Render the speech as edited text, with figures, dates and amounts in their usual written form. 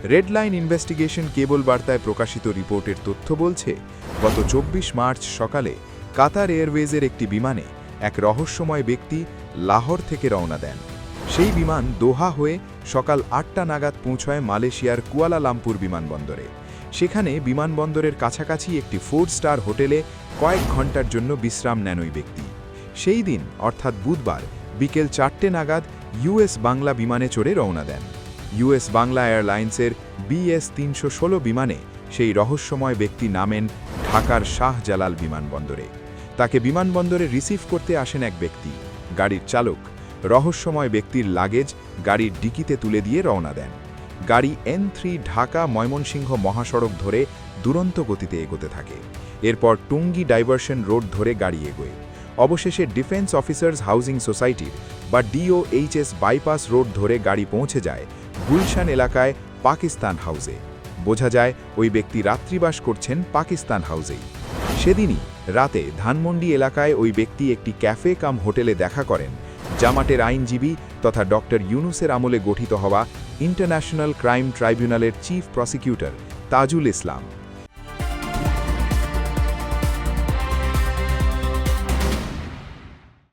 Red line investigation কেবল বার্তায় প্রকাশিত রিপোর্টের তথ্য বলছে, গত ২৪ মার্চ সকালে কাতার এয়ারওয়েজের একটি বিমানে এক রহস্যময় ব্যক্তি লাহোর থেকে রওনা দেন। সেই বিমান দোহা হয়ে সকাল ৮টা নাগাদ পৌঁছয় মালয়েশিয়ার কুয়ালালামপুর বিমানবন্দরে। সেখানে বিমানবন্দরের কাছাকাছি একটি 4 স্টার হোটেলে কয়েক ঘন্টার জন্য বিশ্রাম নেন ওই ব্যক্তি। সেই দিন অর্থাৎ বুধবার বিকেল ৪টে নাগাদ ইউএস বাংলা বিমানে চড়ে রওনা দেন। ইউএস বাংলা এয়ারলাইন্সের BS-316 বিমানে সেই রহস্যময় ব্যক্তি নামেন ঢাকার শাহজালাল বিমানবন্দরে। তাকে বিমানবন্দরে রিসিভ করতে আসেন এক ব্যক্তি। গাড়ির চালক রহস্যময় ব্যক্তির লাগেজ গাড়ির ডিকিতে তুলে দিয়ে রওনা দেন। গাড়ি N3 ঢাকা ময়মনসিংহ মহাসড়ক ধরে দুরন্ত গতিতে এগোতে থাকে। এরপর টুঙ্গী ডাইভারশন রোড ধরে গাড়ি এগোয়। অবশেষে ডিফেন্স অফিসার্স হাউজিং সোসাইটির বা DOHS বাইপাস রোড ধরে গাড়ি পৌঁছে যায় গুলশান এলাকায় পাকিস্তান হাউসে। বোঝা যায় ওই ব্যক্তি রাত্রিবাস করছেন পাকিস্তান হাউসেই। সেদিনই রাতে ধানমন্ডি এলাকায় ওই ব্যক্তি একটি ক্যাফে কাম হোটেলে দেখা করেন জামাতের আইনজীবী তথা ডক্টর ইউনুসের আমলে গঠিত হওয়া ইন্টারন্যাশনাল ক্রাইম ট্রাইব্যুনালের চিফ প্রসিকিউটর তাজুল ইসলাম।